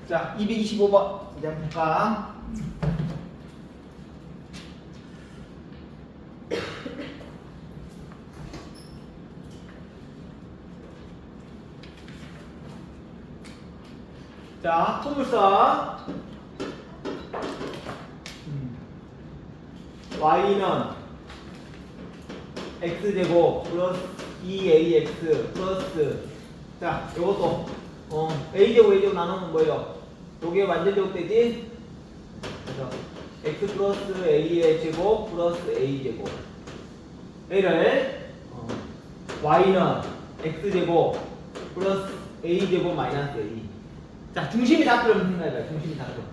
자, 225번 이제 볼까? 자, 포물선 y는 x제곱 플러스 2ax 플러스 자, 요것도 a제곱 a제곱 나누면 뭐예요? 요게 완전 제곱되지? 그래서 x 플러스 a의 제곱 플러스 a제곱 얘를 y는 x제곱 플러스 a제곱 마이너스 a 자, 중심이 닿도록 생각해봐요. 중심이 닿도록.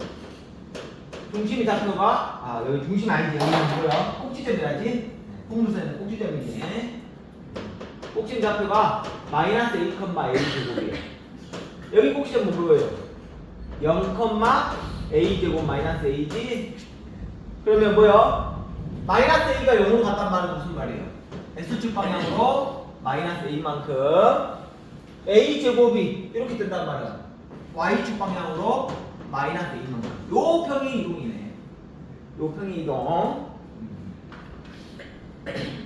중심이 닿도록가 여기 중심 아니지. 여기는 뭐야? 꼭지점이라지? 포물선에는 꼭지점이지. 꼭지점 좌표가 마이너스 a, a 제곱이에요. 여기 꼭지점은 뭐예요? 0, a 제곱 마이너스 a지? 그러면 뭐요? 마이너스 a가 0으로 갔단 말은 무슨 말이에요? x축 방향으로 마이너스 a만큼 a 제곱이 이렇게 뜬단 말이야. y축 방향으로 마이너스 a만큼. 요 평이 이동이네. 요 평이 이동.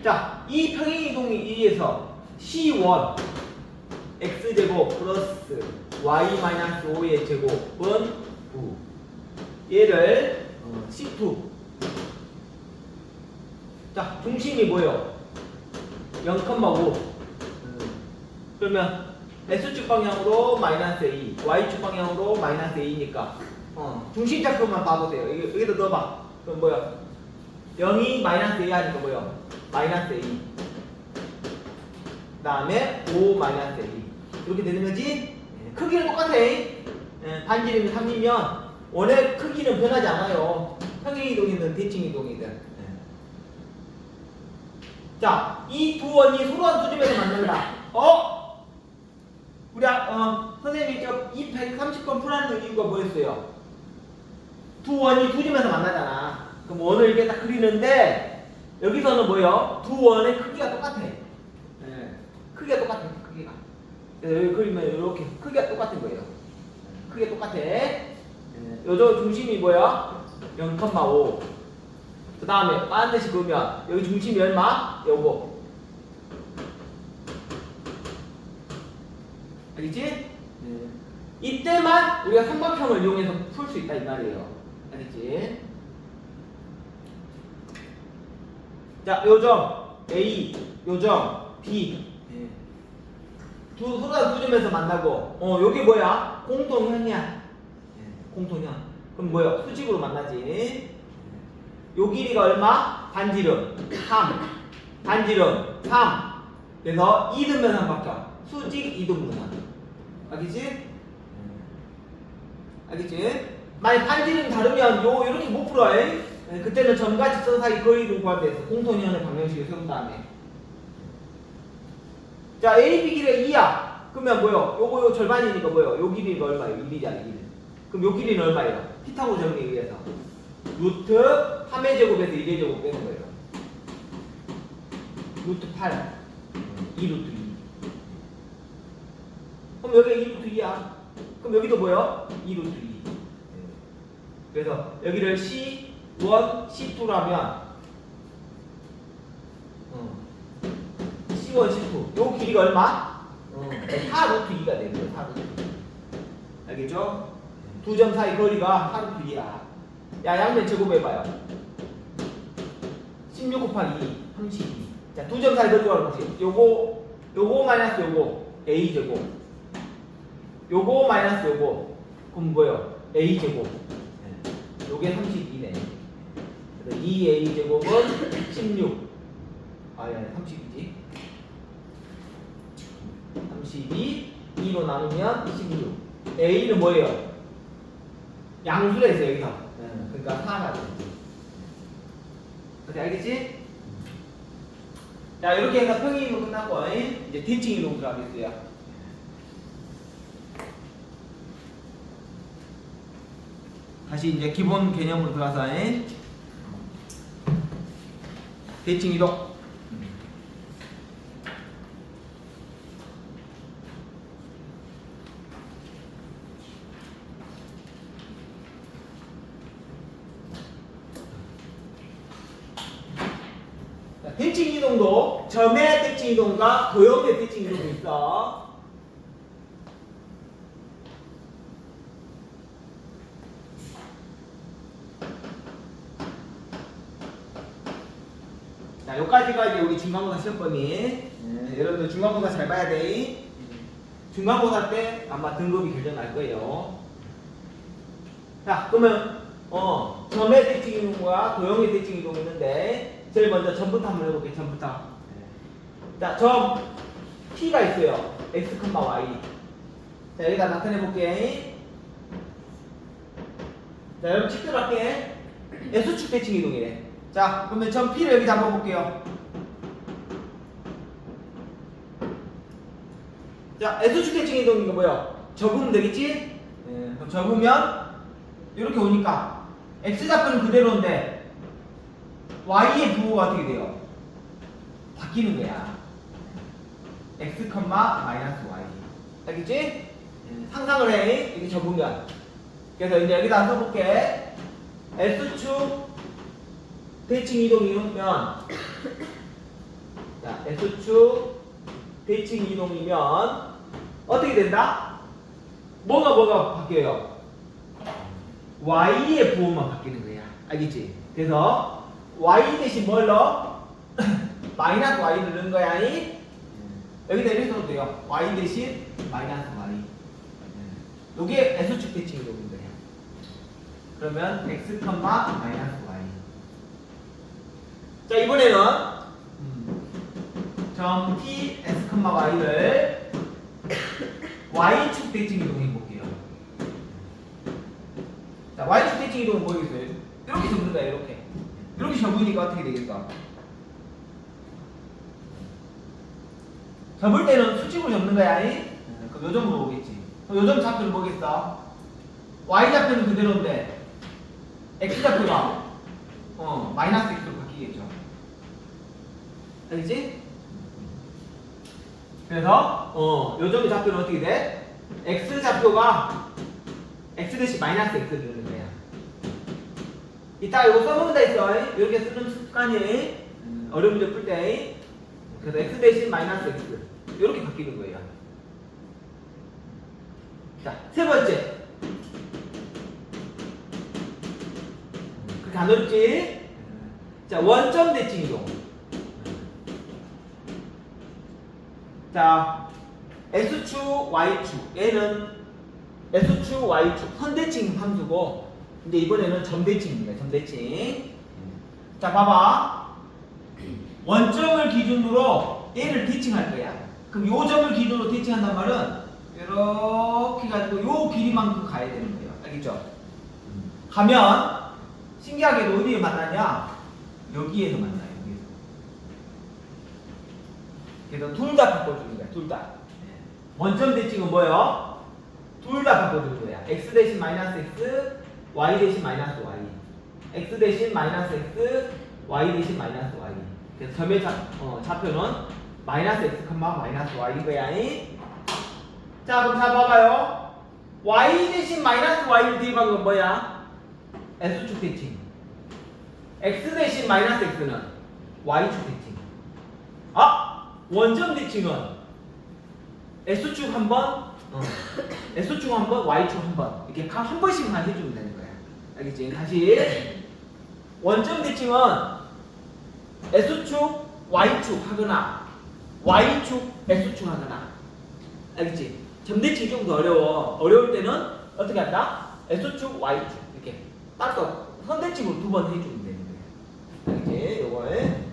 자, 이 평행 이동에 의해서 C1 x제곱 플러스 y-5의 제곱은 9 얘를 C2 자, 중심이 뭐예요? 0,5 그러면 S축 방향으로 마이너스 A Y축 방향으로 마이너스 A니까 중심 좌표만 봐보세요. 여기다 넣어봐. 그럼 뭐야? 0이 마이너스 A 하니까 뭐야? 마이너스 A 그 다음에 5 마이너스 A 이렇게 되는 거지? 크기는 똑같아. 반지름이 3이면 원의 크기는 변하지 않아요. 평행이동이든 대칭이동이든. 자, 이 두 원이 서로 한 수점에서 만난다. 우리 선생님이 저 230번 풀하는 이유가 뭐였어요? 두 원이 두 점에서 만나잖아. 그럼 원을 이렇게 딱 그리는데 여기서는 뭐예요? 두 원의 크기가 똑같아. 크기가 똑같아. 크기가. 그래서 여기 그리면 이렇게 크기가 똑같은 거예요. 크기가 똑같아. 요저 중심이 뭐야? 0,5. 그 다음에 반드시 그러면 여기 중심이 얼마? 요거. 알겠지? 이때만 우리가 삼각형을 이용해서 풀 수 있다 이 말이에요. 알겠지? 자, 요점 A, 요점 B. 서로 두 점에서 만나고, 요게 뭐야? 공통형이야. 공통형. 그럼 뭐야? 수직으로 만나지. 요 길이가 얼마? 반지름 3. 반지름 3. 그래서 이등변 삼각형. 수직 이등분선. 알겠지? 알겠지? 만약 반지름 다르면 요렇게 못 풀어. 그때는 점과 직선 사이 거리를 구하면 돼서 공통형의 방정식을 세운 다음에. 자, AB 길이가 2야. 그러면 뭐요? 요 절반이니까 뭐요? 요 길이가 얼마예요? 1이잖아, 1. 그럼 요 길이는 얼마예요? 피타고 정리에 의해서. 루트 3의 제곱에서 1의 제곱 빼는 거예요. 루트 8. 2루트 2. 그럼 여기가 2루트 2야. 그럼 여기도 뭐요? 2루트 2. 그래서 여기를 C1, C2라면 C1, C2 요 길이가 얼마? 4루트 2가 되는 거예요. 4루트 2. 알겠죠? 두 점 사이 거리가 4루트 2야. 야, 양면 제곱해봐요. 16 곱하기 2, 32. 자, 두 점 사이 거리가 보세요. 요거 마이너스 요거 A 제곱. 요거 마이너스 요거. 그럼 뭐예요? A 제곱. 요게 32네. 그래서 2A 제곱은 16. 예, 30이지. 32, 2로 나누면 16. A는 뭐예요? 양수라 했어요, 여기서. 그러니까 4가 되지. 알겠지? 자, 이렇게 해서 평행이동 끝났고, 이제 대칭이동 들어가겠어요. 다시 이제 기본 개념으로 들어가서, 대칭이동. 대칭 이동도 점의 대칭 이동과 도형의 대칭 이동이 있어. 자, 여기까지가 이제 우리 중간고사 시험범위. 여러분들 중간고사 잘 봐야 돼. 중간고사 때 아마 등급이 결정날 거예요. 자, 그러면 점의 대칭 이동과 도형의 대칭 이동이 있는데 제일 먼저 점부터 한번 해볼게요. 점부터. 자, 점 T가 있어요. X, Y. 자, 여기다 나타내볼게. 자, 여러분 직접 할게. S축 대칭 이동이래. 자, 그러면 점 P를 여기 잡아볼게요. 자, S축 대칭 이동인 거 뭐야? 접으면 되겠지? 그럼 접으면 이렇게 오니까 X좌표는 그대로인데 Y의 부호가 어떻게 돼요? 바뀌는 거야. X, 마이너스 Y. 알겠지? 상상을 해. 이렇게 접으면. 그래서 이제 여기다 써볼게. S축 대칭 이동이면 자, S축 대칭 이동이면 어떻게 된다? 뭐가 바뀌어요? Y의 부호만 바뀌는 거야. 알겠지? 그래서 Y 대신 뭘 넣어? 마이너스 Y를 넣은 거야. 여기다 이렇게 써도 돼요. Y 대신 마이너스 Y. 이게 S축 대칭 이동인 거야. 그러면 X, 마이너스 Y. 자, 이번에는 점 T, S, Y를 Y축 대칭 이동 해볼게요. 자, Y축 대칭 이동은 뭐겠어요? 이렇게 접는 거야, 이렇게. 이렇게 접으니까 어떻게 되겠어? 접을 때는 수직으로 접는 거야, 그럼 요 점으로 오겠지. 그럼 요 점 좌표는 뭐겠어? Y 좌표는 그대로인데, X 좌표가, 마이너스 X로 바뀌겠죠. 알겠지? 그래서 요 점의 좌표는 어떻게 돼? X 좌표가 X 대신 마이너스 X를 넣는 거야. 이따 이거 써먹는다 했어. 이렇게 쓰는 습관이 어려운 문제 풀 때. 그래서 X 대신 마이너스 X 이렇게 바뀌는 거예요. 자, 세 번째. 그렇게 안 어렵지? 자, 원점 대칭 이동. 자, S축, Y축. 얘는 S축, Y축 선대칭 함수고, 근데 이번에는 점대칭입니다. 점대칭. 자, 봐봐. 원점을 기준으로 얘를 대칭할 거야. 그럼 요 점을 기준으로 대칭한단 말은 이렇게 가지고 요 길이만큼 가야 되는 거예요. 알겠죠? 가면 신기하게도 어디에 만나냐? 여기에서 만나요. 여기에서. 그래서 둘 다 바꿔주는 거야. 둘 다. 원점 대칭은 뭐예요? 둘 다 바꿔주는 거야. X 대신 마이너스 X, Y 대신 마이너스 Y. X 대신 마이너스 X, Y 대신 마이너스 Y. 그래서 점의 좌표는 마이너스 X, 마이너스 Y인 거야. 자, 그럼 잡아봐요. Y 대신 마이너스 Y를 대입한 건 뭐야? S축 대칭. X 대신 마이너스 X는 Y축 대칭. 원점 대칭은 S축 한 번, S축 한 번, Y축 한 번. 이렇게 한 번씩만 해주면 되는 거야. 알겠지? 다시. 원점 대칭은 S축, Y축 하거나 Y축, S축 하거나. 알겠지? 점대칭이 좀 더 어려워. 어려울 때는 어떻게 한다? S축, Y축 이렇게 따로 선대칭으로 두 번 해주면 되는 거야. 알겠지? 요거에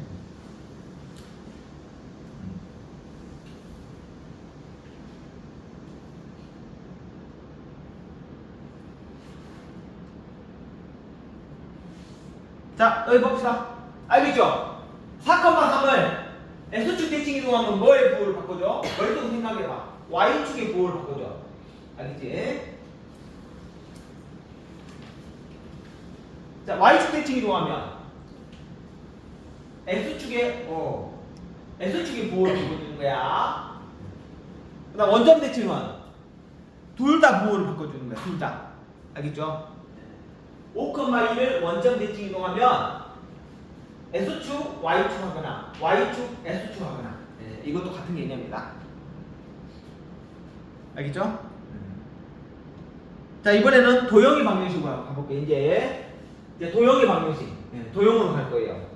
자, 여기 봅시다. 알겠죠? 4,3을 S축 대칭 이동하면 뭐의 부호를 바꿔줘? 머릿속으로 생각해봐. Y축의 부호를 바꿔줘. 알겠지? 자, Y축 대칭 이동하면 S축의 부호를 바꿔주는 거야. 그 다음 원점 대칭은 둘 다 부호를 바꿔주는 거야. 둘 다. 알겠죠? 5,2를 원점 대칭 이동하면 S축 Y축 하거나 Y축 S축 하거나 이것도 같은 개념이다. 알겠죠? 자, 이번에는 도형의 방정식으로 가볼게요. 이제 도형의 방정식. 도형으로 갈 거예요.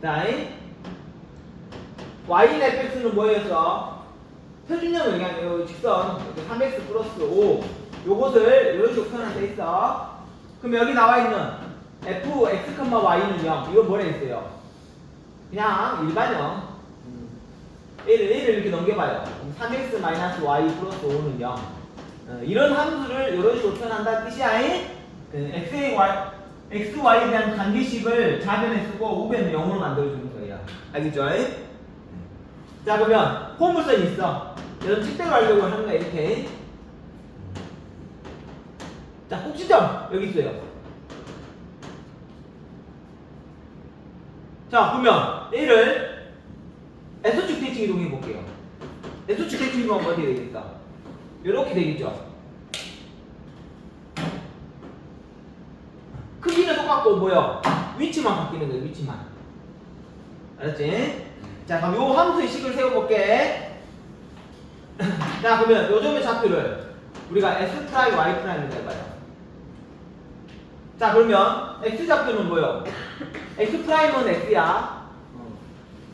자, Y인 fx는 뭐였어? 표준형 영향, 직선 3x 플러스 5 요것을 이런 식으로 표현할 때 있어. 그럼 여기 나와 있는 fx, y는 0 이건 뭐라 했어요? 그냥 일반형. 얘를 이렇게 넘겨봐요. 3x 마이너스 y 플러스 5는 0 이런 함수를 이런 식으로 표현한다는 뜻이야. x, y에 대한 관계식을 좌변에 쓰고 우변을 0으로 만들어주는 거예요. 알겠죠? 자, 그러면 포물선이 있어. 이런 측대로 하려고 하는 거야, 이렇게. 자, 꼭지점 여기 있어요. 자, 보면 얘를 S축 대칭 이동해 볼게요. S축 대칭 이동하면 어떻게 되겠어? 이렇게 되겠죠. 크기는 똑같고 뭐요? 위치만 바뀌는 거예요. 위치만. 알았지? 자, 그럼 요 함수의 식을 세워볼게. 자, 그러면 요점의 좌표를 우리가 S 프라임, Y 프라임으로 해봐요. 자, 그러면 X 좌표는 뭐예요? X 프라임은 X야.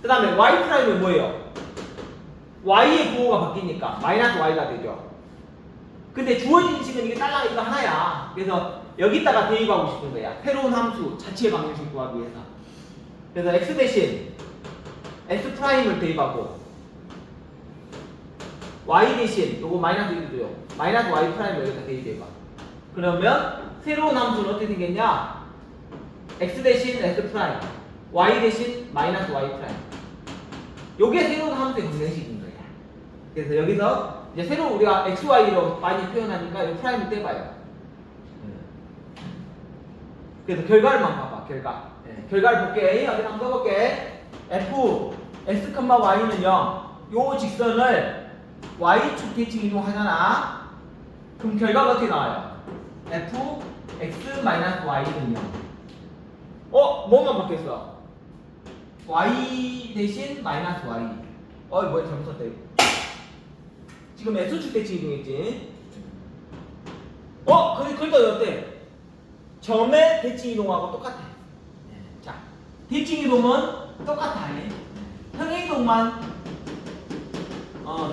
그 다음에 Y 프라임은 뭐예요? Y의 부호가 바뀌니까 마이너스 Y가 되죠. 근데 주어진 식은 이게 딸랑 이거 하나야. 그래서 여기다가 대입하고 싶은 거야. 새로운 함수 자체의 방정식 구하기 위해서. 그래서 X 대신 S 프라임을 대입하고 Y 대신 요거 마이너스 1도요. 마이너스 Y 프라임을 여기다 대입해봐. 그러면 새로운 함수는 어떻게 생겼냐? X 대신 S 프라임, Y 대신 마이너스 Y 프라임. 요게 새로운 함수의 방정식인 거야. 그래서 여기서 이제 새로 우리가 X, Y로 많이 표현하니까 이 프라임을 떼봐요. 그래서 결과를만 봐봐. 결과를 볼게. 여기 한번 써볼게. f x, y는 0. 요 직선을 y축 대칭 이동하잖아. 그럼 결과가 어떻게 나와요? f x 마이너스 y는 0. 뭐만 바뀌었어? y 대신 마이너스 y. 뭐야 잘못 썼다 이거. 지금 S축 대칭 이동했지? 그러니까 어때? 점의 대칭 이동하고 똑같아. 자, 대칭 이동은 똑같아. 평행 이동만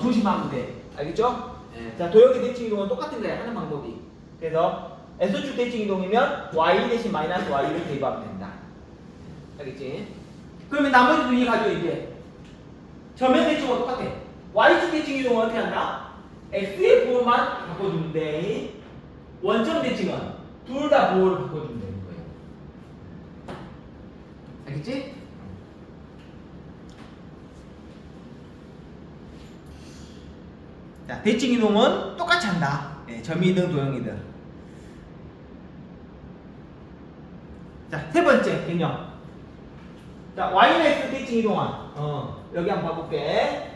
조심하면 돼. 알겠죠? 자, 도형의 대칭 이동은 똑같은 거야. 하는 방법이. 그래서 S축 대칭 이동이면 Y 대신 마이너스 Y를 대입하면 된다. 알겠지? 그러면 나머지도 이해가죠, 이게. 점의 대칭은 똑같아. Y축 대칭 이동은 어떻게 한다? X의 부호만 바꿔주면 돼. 원점 대칭은 둘 다 부호를 바꿔주면 되는 거예요. 알겠지? 자, 대칭 이동은 똑같이 한다. 점이든 도형이든. 자, 세 번째 개념. 자, Y는 X 대칭 이동한. 여기 한번 봐볼게.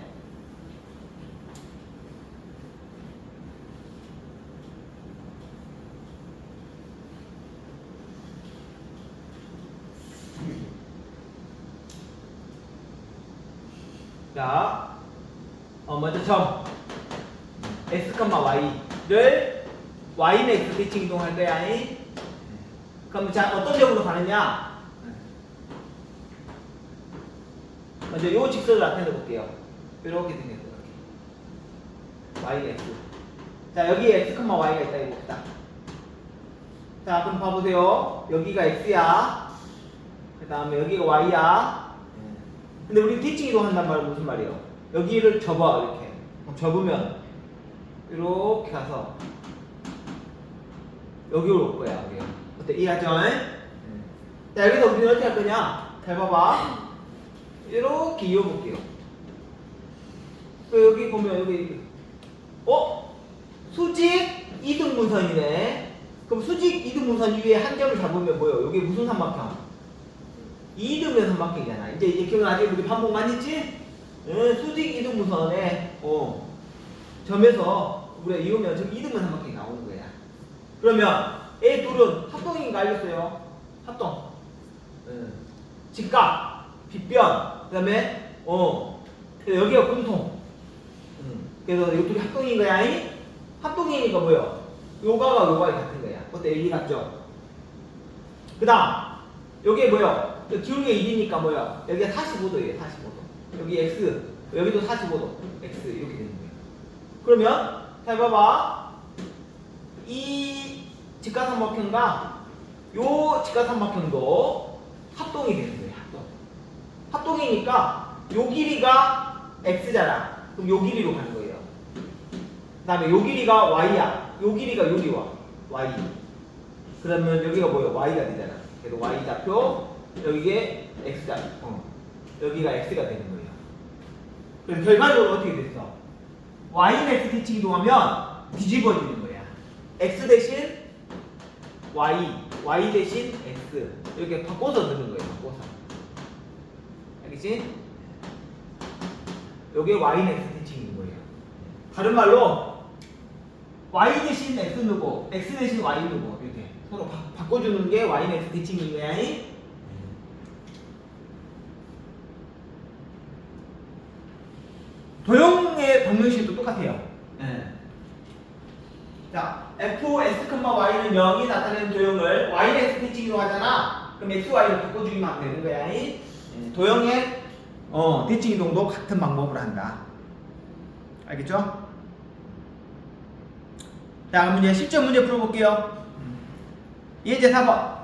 자, 먼저 점 x, y를 y는 x 대칭 이동할 거야. 그럼 자, 어떤 점으로 가느냐? 먼저 요 직선을 나타내 볼게요. 이렇게 생겼어. y는 x. 자, 여기에 x, y가 있다 이겁니다. 자, 그럼 봐보세요. 여기가 x야. 그 다음에 여기가 y야. 근데 우리 대칭 이동한단 말은 무슨 말이에요? 여기를 접어 이렇게. 접으면 이렇게 가서 여기로 올 거야. 여기. 어때? 이해하죠? 자, 여기서 우리는 어떻게 할 거냐? 잘 봐봐. 이렇게 이어볼게요. 또 여기 보면 여기 수직 이등분선이네. 그럼 수직 이등분선 위에 한 점을 잡으면 뭐예요? 이게 무슨 삼각형? 이등변 삼각형이잖아. 이제 기억나지? 우리 반복 많이 했지? 수직 이등분선에 점에서 우리가 이으면 지금 이등변 삼각형이 나오는 거야. 그러면 A 둘은 합동인가 알겠어요? 합동. 직각, 빗변, 그 다음에 여기가 공통. 그래서 이 둘이 합동인 거야. 합동이니까 뭐예요? 요가가 요가가 같은 거야. 어때? 여기 같죠? 그 다음 여기에 뭐예요? 기울기가 1이니까 뭐예요? 여기가 45도예요. 45도. 여기 X, 여기도 45도. X 이렇게 되는 거예요. 그러면 잘 봐봐. 이 직각삼각형과 요 직각삼각형도 합동이 되는 거예요. 합동이니까 요 길이가 X잖아. 그럼 요 길이로 가는 거예요. 그 다음에 요 길이가 Y야. 요 길이가 여기와 Y. 그러면 여기가 뭐예요? Y가 되잖아. 그래서 Y 좌표, 여기에 X 좌표. 여기가 X가 되는 거예요. 그래서 결과적으로 어떻게 됐어? Y는 X 대칭 이동하면 뒤집어지는 거야. X 대신 Y, Y 대신 X. 이렇게 바꿔서 넣는 거예요. 바꿔서. 알겠지? 여기에 Y는 X 대칭인 거예요. 다른 말로 Y 대신 X 누고 X 대신 Y 누고 이렇게 서로 바꿔주는 게 Y는 X 대칭인 거야. 도형의 방정식도 똑같아요. 자, f, s, y는 0이 나타내는 도형을 y는 x 대칭으로 하잖아. 그럼 x, y를 바꿔주기만 하면 되는 거야. 도형의 대칭 이동도 같은 방법으로 한다. 알겠죠? 자, 문제 10점 문제 풀어볼게요. 예제 4번.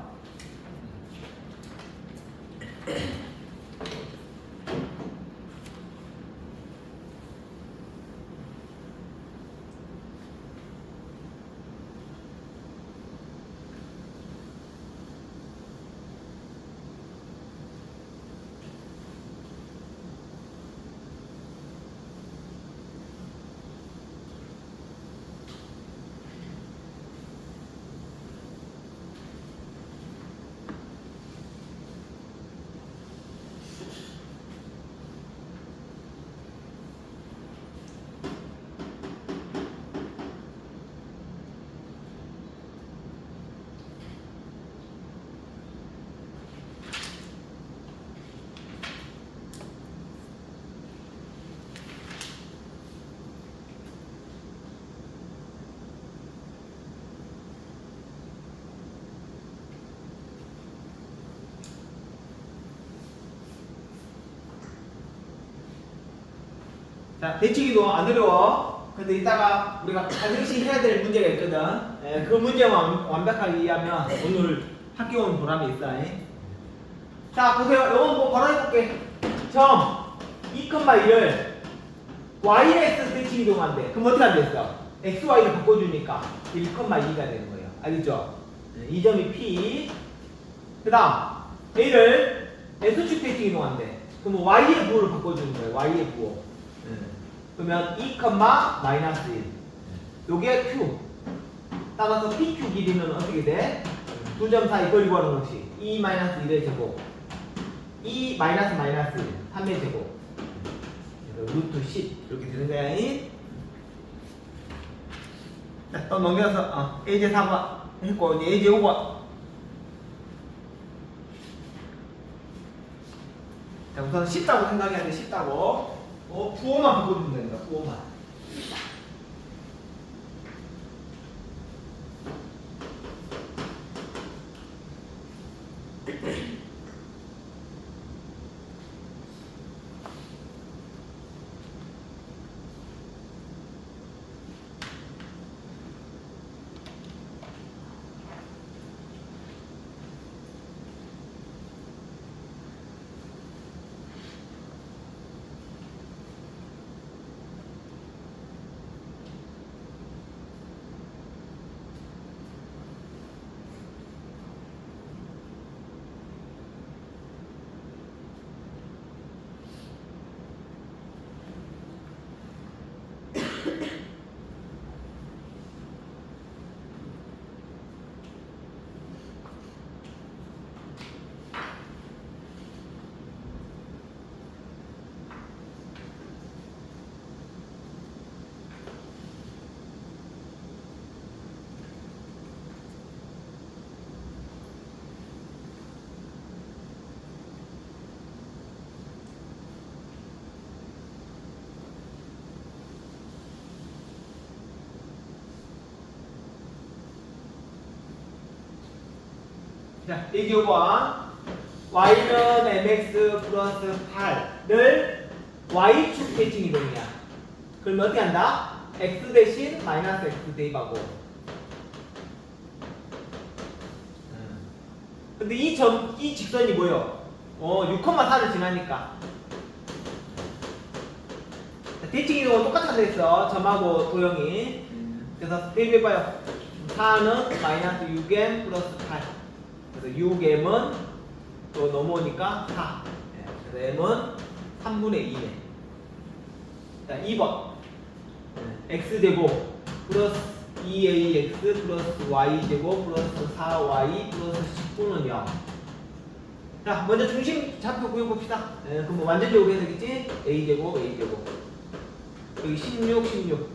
자, 대칭이도 안 어려워. 근데 이따가 우리가 반드시 해야 될 문제가 있거든. 그 문제만 완벽하게 이해하면 오늘 학교 온 보람이 있어. 자, 보세요. 이건 뭐 바로 해볼게. 점 2,1을 yx 대칭 이동한대. 그럼 어떻게 안 됐어? x, y를 바꿔주니까 1,2가 되는 거예요. 알겠죠? 이 점이 p. 그 다음 a를 x축 대칭 이동한대. 그럼 y의 부호를 바꿔주는 거예요. y의 부호. 그러면 2, 마이너스 1. 요게 q. 따라서 pq 길이는 어떻게 돼? 두 점 사이 거리 구하는 것이 2 마이너스 1의 제곱. 2 마이너스 1, 3의 제곱. 그래서 루트 10 이렇게 되는 거야. 자, 또 넘겨서 A제 4번 했고 이제 A제 5번. 자, 우선 쉽다고 생각해야 돼. 쉽다고. 부호만 바꿔주면 됩니다. 부호만. 자, 얘기 5번. y는 mx 플러스 8를 y축 대칭 이동이야. 그러면 어떻게 한다? x 대신 마이너스 x 대입하고. 근데 이 직선이 뭐예요? 6,4를 지나니까. 대칭 이동은 똑같은 데 있어. 점하고 도형이. 그래서 대입해봐요. 4는 마이너스 6m 플러스 8. 그래서 6m은 또 넘어오니까 4. 그래서 m은 3분의 2네. 자, 2번. x제곱 플러스 2ax 플러스 y제곱 플러스 4y 플러스 19는 0. 자, 먼저 중심 좌표 구해봅시다. 그럼 완전적으로 해야 되겠지? a제곱 a제곱. 여기 16, 16.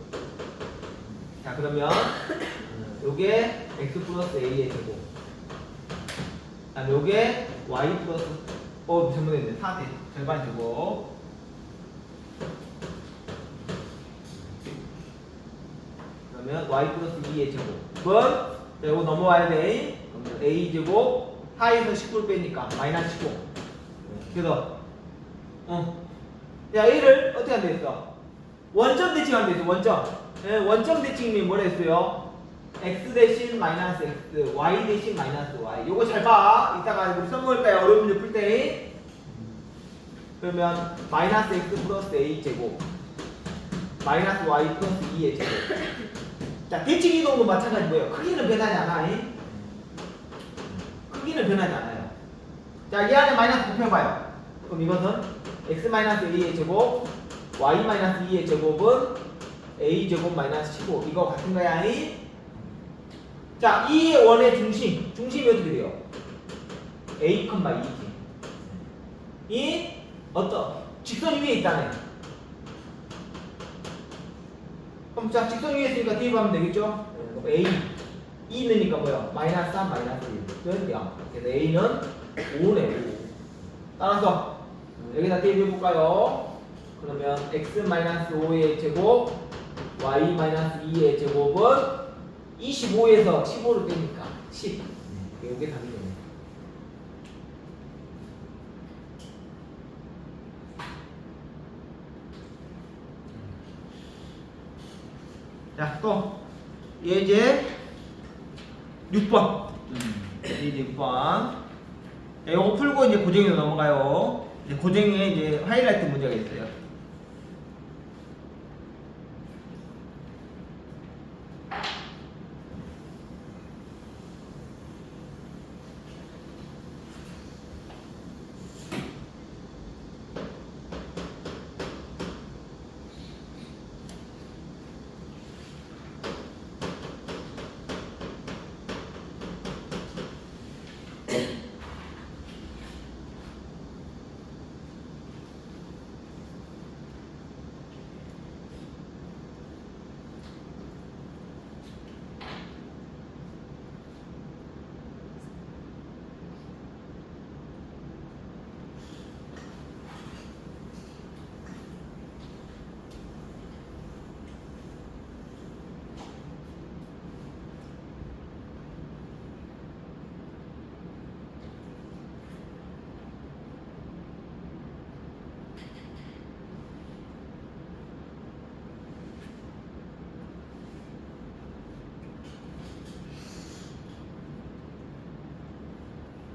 자, 그러면 요게 x 플러스 a의 제곱. 다음에 요게 y 플러스 잘못했네. 4대 절반 제곱. 그러면 y 플러스 2의 제곱. 자, 요거 넘어와야 돼. 그러면 a 제곱 4에서 19를 빼니까 마이너스 15. 그래서 야, a를 어떻게 하면 되겠어? 원점 대칭하면 되죠. 원점 대칭이 뭐라 했어요? x 대신 마이너스 x, y 대신 마이너스 y. 요거 잘 봐. 이따가 우리 선물 때 어려운 문제 풀 때. 그러면 마이너스 x 플러스 a 제곱 마이너스 y 플러스 2의 제곱. 자, 대칭 이동도 마찬가지 뭐예요? 크기는 변하지 않아. 크기는 변하지 않아요. 자, 이 안에 마이너스 곱해봐요. 그럼 이것은 x 마이너스 a의 제곱 y 마이너스 2의 제곱은 a 제곱 마이너스 15. 이거 같은 거야. 자, 이 원의 중심이 어떻게 돼요? a, 2지. 이 어떤 직선 위에 있다네. 그럼 자, 직선 위에 있으니까 대입하면 되겠죠? a 2 넣으니까 뭐야? 마이너스 3, 마이너스 1. 0. 그래서 a는 5네. 5. 따라서 여기다 대입해 볼까요? 그러면 x 마이너스 5의 제곱 y 마이너스 2의 제곱은 25에서 15를 빼니까 10. 이게 답이 되네. 자, 또 이제 6번. 이제 6번. 이거 풀고 이제 고정으로 넘어가요. 이제 고정에 이제 하이라이트 문제가 있어요.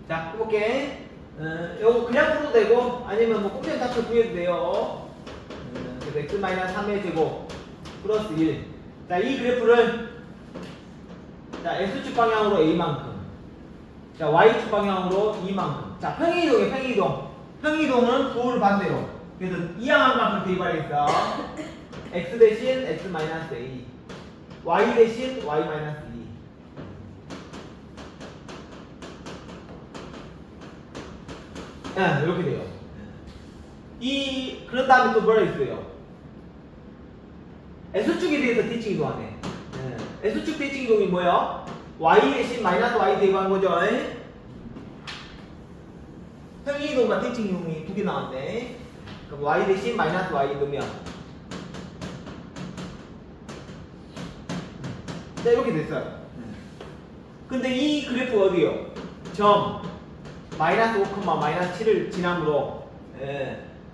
자, 해볼게. 요거 그냥 풀어도 되고, 아니면 뭐 꼼짝 답을 구해도 돼요. 그래서 x 마이너스 3의 제곱 플러스 1. 자, 이 그래프를 자, x축 방향으로 a만큼, 자, y축 방향으로 2만큼. 자, 평행이동이에요, 평행이동. 평행이동은 부호를 반대로. 그래서 이항한 만큼 대입하겠어. x 대신 x 마이너스 a, y 대신 y 마이너스 2. 이렇게 돼요. 그런 다음에 또 뭐라 있어요? S축에 대해서 대칭 이동하네. S축 대칭 이동이 뭐야? Y 대신 마이너스 Y 대입하는 거죠. 평행 이동과 대칭 이동이 두 개 나왔네. 그럼 Y 대신 마이너스 Y 넣으면 자, 이렇게 됐어요. 근데 이 그래프가 어디요? 점 마이너스 5, 마이너스 7을 지남으로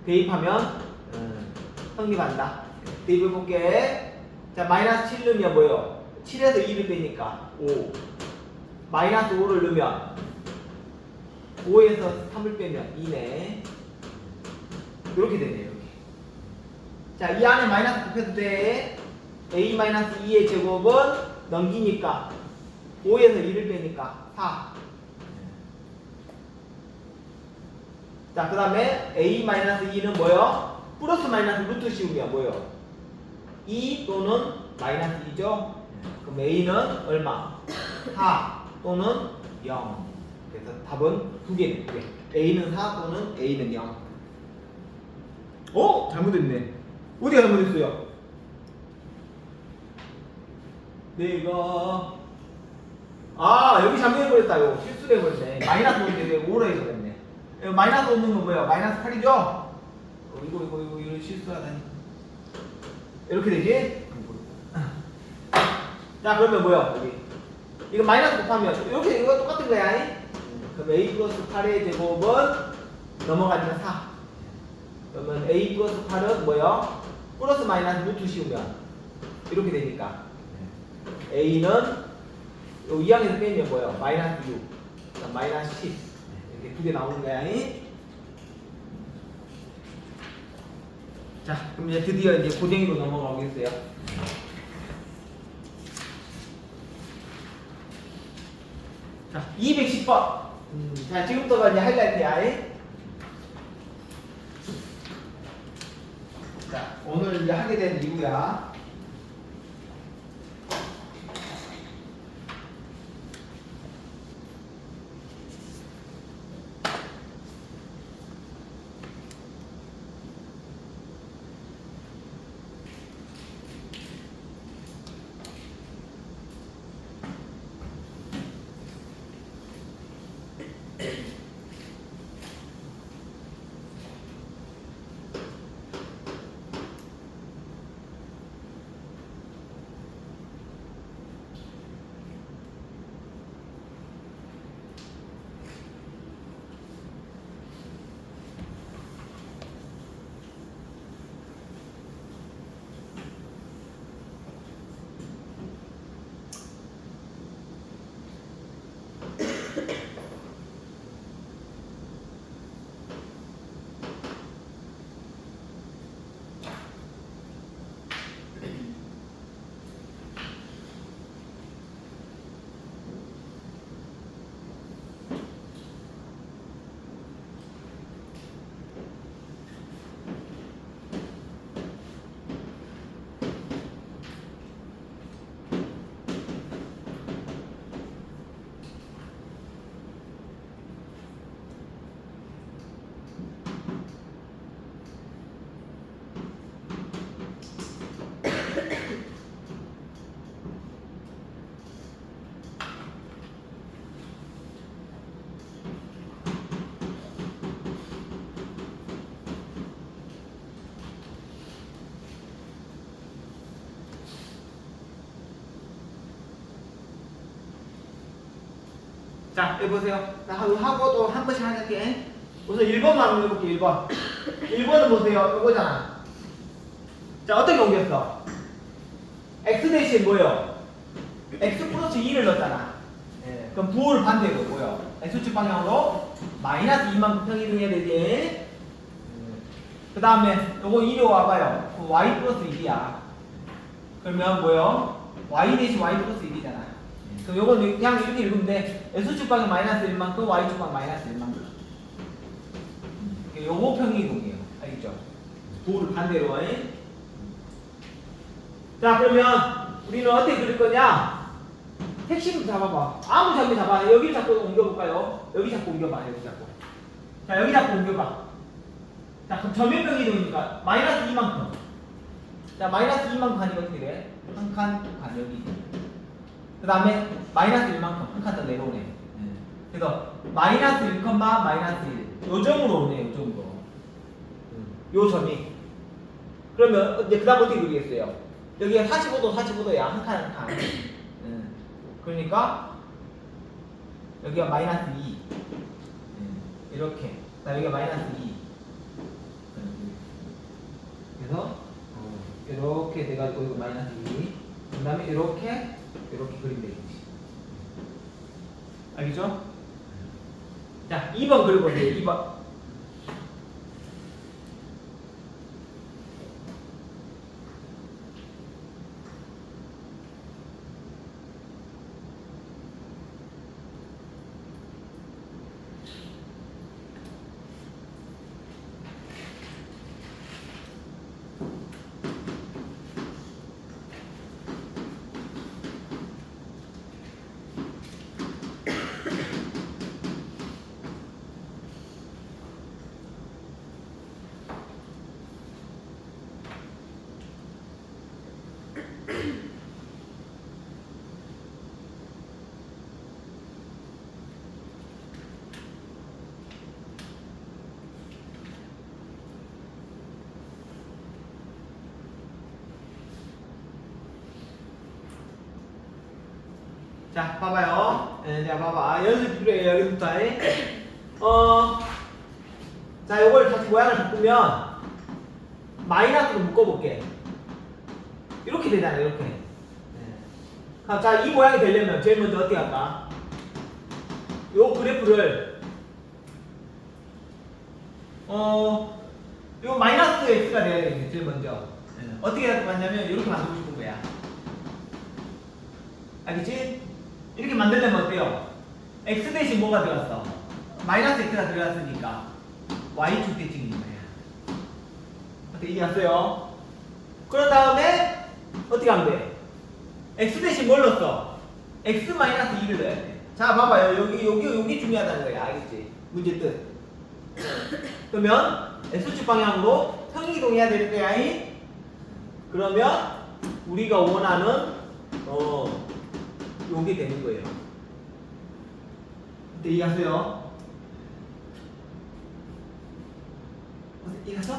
대입하면 성립한다. 대입해 볼게. 자, 마이너스 7 넣으면 뭐예요? 7에서 2를 빼니까 5. 마이너스 5를 넣으면 5에서 3을 빼면 2네. 이렇게 되네요. 이렇게. 자, 이 안에 마이너스 곱해도 돼. a-2의 제곱은 넘기니까 5에서 2를 빼니까 4. 자, 그 다음에 a-2는 뭐요? 플러스 마이너스 루트 씌우면 뭐요? 2 또는 마이너스 2죠? 그럼 a는 얼마? 4 또는 0. 그래서 답은 두 개네, 두 개. a는 4 또는 a는 0. 잘못했네. 어디가 잘못했어요? 내가 여기 잘못해버렸다. 이거 실수를 해버렸네. 마이너스 5인데 5로 해버렸네. 마이너스 5는 건 뭐야? 마이너스 8이죠? 이거 실수하다니. 이렇게 되지? 자, 그러면 뭐야? 여기 이거 마이너스 곱하면 이렇게 이거 똑같은 거야. 그럼 a 플러스 8의 제곱은 넘어가니까 4. 그러면 a 플러스 8은 뭐야? 플러스 마이너스 루트 씌우면 이렇게 되니까 a는 요 2항에서 빼면 뭐야? 마이너스 6, 마이너스 10 이렇게 두 개 나오는 거야. 자, 그럼 이제 드디어 이제 고정으로 넘어가겠어요. 자, 210번. 자, 지금부터가 이제 하이라이트야. 자, 오늘 이제 하게 된 이유야. 자, 해보세요. 나 하고 또 한 번씩 할게. 우선 1번만 해볼게. 1번. 1번은 보세요. 이거잖아. 자, 어떻게 옮겼어? x 대신 뭐예요? x 플러스 2를 넣었잖아. 그럼 부호를 반대로 뭐예요? x축 방향으로 마이너스 2만큼 평이동해야 되지. 그 다음에 요거 이리로 와봐요. y 플러스 1이야. 그러면 뭐예요? y 대신 y 플러스 1이잖아. 그럼 요건 그냥 이렇게 읽으면 돼. x축 방향 마이너스 1만큼 y축 방향 마이너스 1만큼. 요거 평이동이에요. 알겠죠? 부호를 반대로. 자, 그러면 우리는 어떻게 그릴 거냐? 핵심 잡아봐. 아무 장비 잡아. 여기 잡고 옮겨볼까요? 여기 잡고 옮겨봐. 여기 잡고. 자, 여기 잡고 옮겨봐. 자, 그럼 점유평 이동이니까 마이너스 2만큼. 자, 마이너스 2만큼 하니까 어떻게 돼? 한 칸, 여기. 그 다음에 마이너스 1만큼 한 칸 더 내려오네. 그래서 마이너스 1, 마이너스 1. 요 점으로 오네, 요 점으로. 요 점이. 그러면 이제 그 다음 어떻게 그리겠어요? 여기가 45도, 45도야. 한 칸, 한 칸. 그러니까 여기가 마이너스 2. 이렇게. 자, 여기가 마이너스 2. 그래서 이렇게 돼가지고 이거 마이너스 2. 그 다음에 이렇게 그리면 되겠지. 알겠죠? 자, 2번 그려보세요. 2번. 자, 봐봐요. 자, 봐봐. 연습 필요해요. 여기부터. 자, 요걸 다시 모양을 바꾸면 마이너스로 묶어볼게. 이렇게 되잖아요. 이렇게. 자, 이 모양이 되려면 제일 먼저 어떻게 할까? 요 그래프를 요 마이너스 x가 돼야 되겠네. 제일 먼저. 어떻게 하냐면 이렇게 만들고 싶은 거야. 알겠지? 이렇게 만들려면 어때요? x 대신 뭐가 들어갔어? 마이너스 x가 들어갔으니까 y축 대칭인 거야. 어떻게 이해하세요? 그런 다음에 어떻게 하면 돼? x 대신 뭘 넣었어? x 마이너스 2를 넣어야 돼. 자, 봐봐요. 여기 중요하다는 거야. 알겠지? 문제 뜻. 그러면 x축 방향으로 평행이동해야 되는 거야. 그러면 우리가 원하는 요게 되는 거예요. 근데 이해하세요? 이해했어?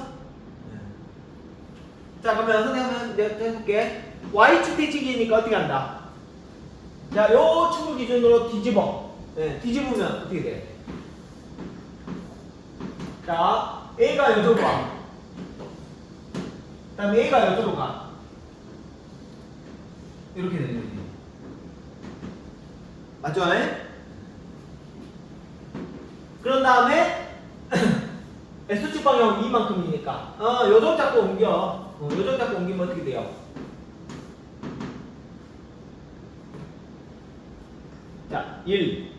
자, 그러면 선생님은 내가 해볼게. y축 대칭이니까 어떻게 한다? 자, 요 축을 기준으로 뒤집어. 뒤집으면 어떻게 돼? 자, a가 여기로 가. 그 다음에 a가 여기로 가. 이렇게 되는 거지. 맞죠? 그런 다음에 S축 방향은 이만큼이니까 요점 잡고 옮겨. 요점 잡고 옮기면 어떻게 돼요? 자, 1.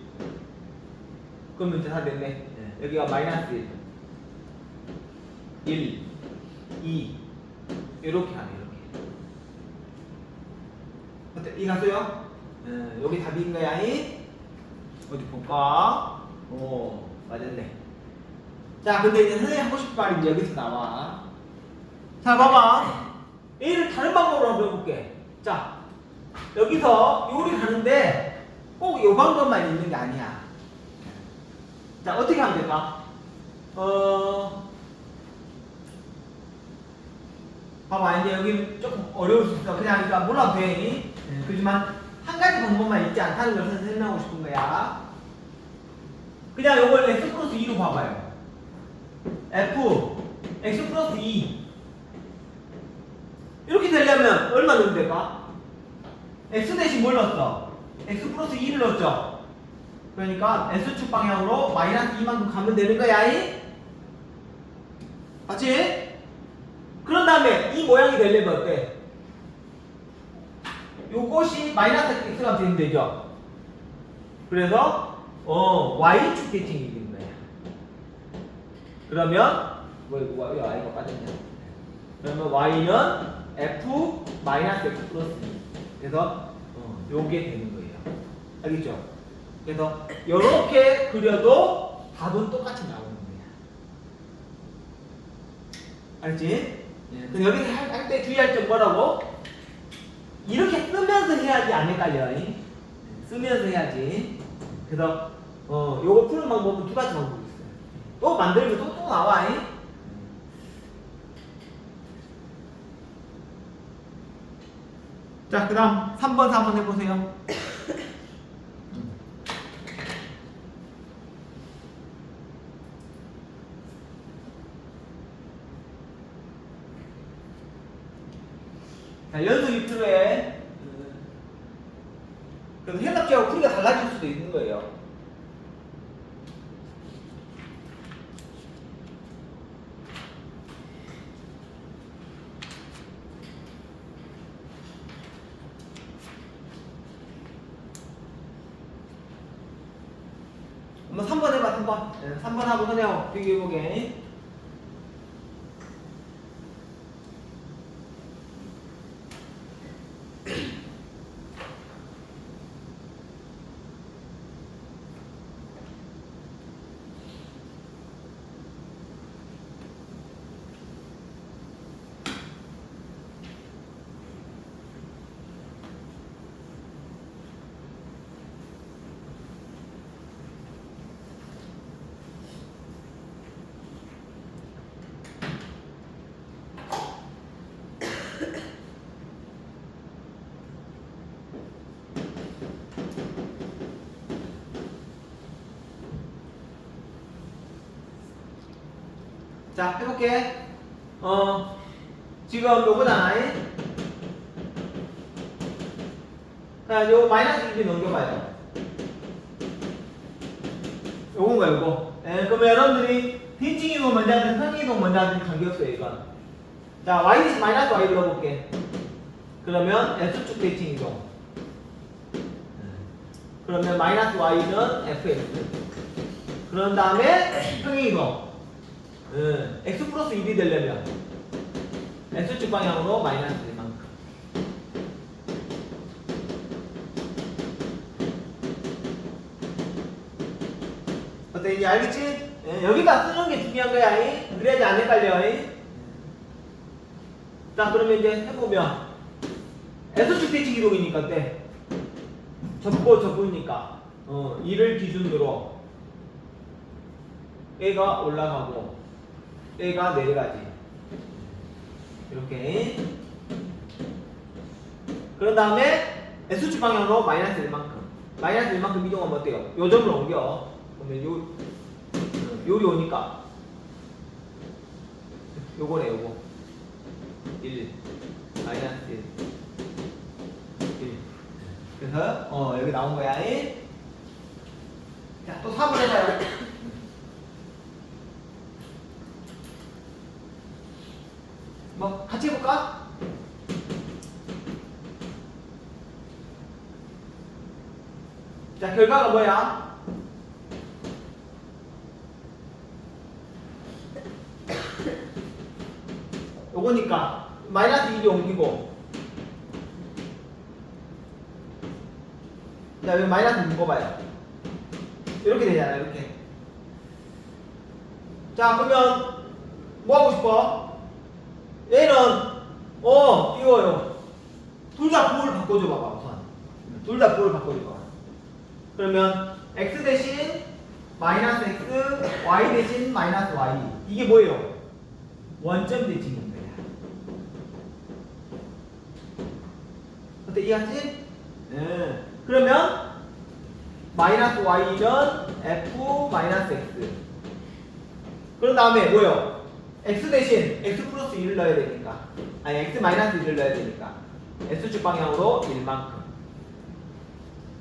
그러면 이제 다 됐네. 여기가 마이너스 1. 1, 2. 이렇게 하네. 이렇게. 어때? 이해갔어요? 여기 답인 거야. 어디 볼까? 오, 맞았네. 자, 근데 이제 선생님 하고 싶은 말이 이제 여기서 나와. 자, 봐봐. A를 다른 방법으로 한번 해볼게. 자, 여기서 요리 가는데 꼭 요 방법만 있는 게 아니야. 자, 어떻게 하면 될까? 봐봐. 이제 여기 조금 어려울 수 있어. 그냥 그러니까 몰라도 돼. 그렇지만 한 가지 방법만 있지 않다는 것을 설명하고 싶은 거야. 그냥 요걸 x 플러스 2로 봐봐요. f x 플러스 2 이렇게 되려면 얼마 넣으면 될까? x 대신 뭘 넣었어? x 플러스 2를 넣었죠? 그러니까 S축 방향으로 마이너스 2만큼 가면 되는 거야. 맞지? 그런 다음에 이 모양이 되려면 어때? 요것이 마이너스 x가 되면 되죠? 그래서 y축 대칭이 되는 거야. 그러면 이거 i가 빠졌냐? 그러면 y는 f 마이너스 x 플러스 2. 그래서 요게 되는 거예요. 알겠죠? 그래서 요렇게 그려도 답은 똑같이 나오는 거야. 알지? 근데 여기서 할 때 주의할 점 뭐라고? 이렇게 쓰면서 해야지 안 헷갈려. 쓰면서 해야지. 그래서 요거 푸는 방법은 두 가지 방법이 있어요. 또 만들면 또 나와. 자, 그 다음 3번, 4번 해보세요. 자, 연습이 필요해. 그래서 해석지하고 풀이가 달라질 수도 있는 거예요. 한번 3번 해봐, 3번. 네, 3번 하고 선생님 비교해보게. 자, 해볼게. 지금 요거잖아. 자, 요 마이너스 1이 넘겨봐요. 요건 거야, 요거. 그러면 여러분들이 빈칭 이동 먼저 하든 선행 이동 먼저 하든 관계없어요, 이건. 자, y 대신 마이너스 y 넣어볼게. 그러면 x축 대칭 이동. 그러면 마이너스 y는 fx. 그런 다음에 평행 이동. x 플러스 1이 되려면 x축 방향으로 마이너스 1만큼. 어때? 이제 알겠지? 여기다 쓰는 게 중요한 거야. 그래야지 안 헷갈려. 자, 그러면 이제 해보면 x축 대칭 이동이니까 어때? 접고니까 2를 기준으로 A가 올라가고 A가 내려가지. 이렇게. 그런 다음에 S축 방향으로 마이너스 1만큼. 마이너스 1만큼 이동하면 어때요? 요 점을 옮겨. 그러면 요리 오니까. 요거네, 요거. 1. 마이너스 1. 1. 그래서, 여기 나온 거야. 자, 또 4번 해봐요. 뭐 같이 해볼까? 자, 결과가 뭐야? 요거니까 마이너스 1이 옮기고, 자, 여기 마이너스 묶어봐요. 이렇게 되잖아요, 이렇게. 자, 그러면 뭐 하고 싶어? 얘는 이거요. 둘 다 부호를 바꿔줘 봐봐, 우선. 둘 다 부호를 바꿔줘 봐. 그러면 x 대신 마이너스 x, y 대신 마이너스 y. 이게 뭐예요? 원점 대칭인 거야. 어때? 이해하지? 네. 그러면 마이너스 y는 f 마이너스 x. 그런 다음에 뭐예요? x 대신 x 플러스 1을 넣어야 되니까, 아니 x 마이너스 1을 넣어야 되니까 x축 방향으로 1만큼.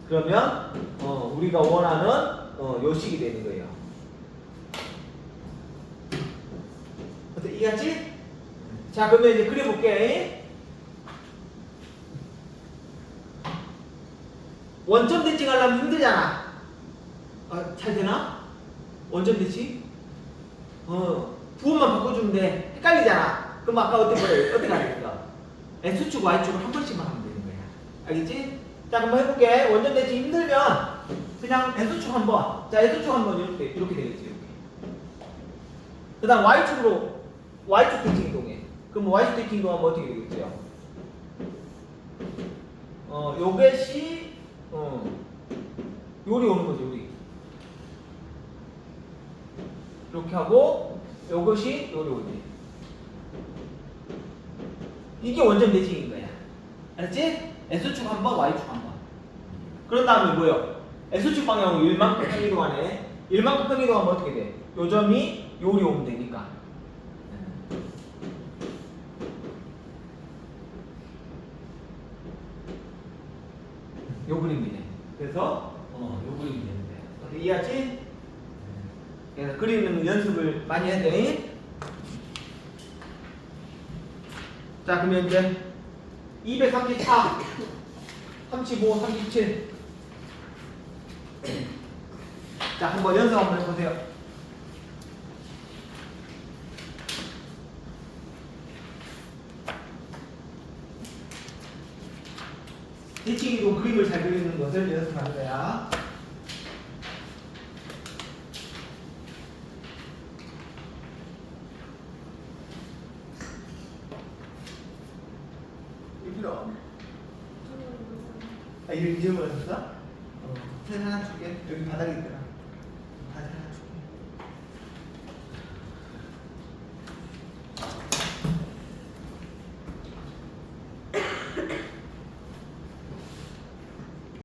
그러면 우리가 원하는 요 식이 되는 거예요. 어때? 이해했지? 자, 그러면 이제 그려볼게. 원점 대칭 하려면 힘들잖아. 잘 되나? 원점 대칭? 부호만 바꿔주면 돼. 헷갈리잖아. 그럼 아까 어떻게 하겠어? X축, Y축을 한 번씩만 하면 되는 거야. 알겠지? 자, 그럼 해볼게. 원점 대칭 힘들면 그냥 X축 한 번. 자, X축 한 번 이렇게 되겠지. 이렇게. 그 다음 Y축으로 Y축 대칭 이동해. 그럼 Y축 대칭 이동하면 어떻게 되겠어요? 요것이 요리 오는 거죠, 요리. 이렇게 하고 요것이 요리 오지. 이게 원점 대칭인 거야. 알았지? S축 한 번, Y축 한 번. 그런 다음에 뭐요? S축 방향으로 1만큼 평이동하네. 1만큼 평이동하면 어떻게 돼? 요 점이 요리 오면 되니까. 요 그림이네. 그래서 요 그림이 되는데. 어떻게 이해했지? 그래서 그리는 연습을 많이 해야 돼. 자, 그러면 이제 234, 35, 37. 자, 한번 연습 한번 해보세요. 대칭이도 그림을 잘 그리는 것을 연습하는 거야. 이리로. 아, 이름 잊어버렸어? 사진 하나 줄게. 여기 바닥에 있더라. 사진 하나 줄게.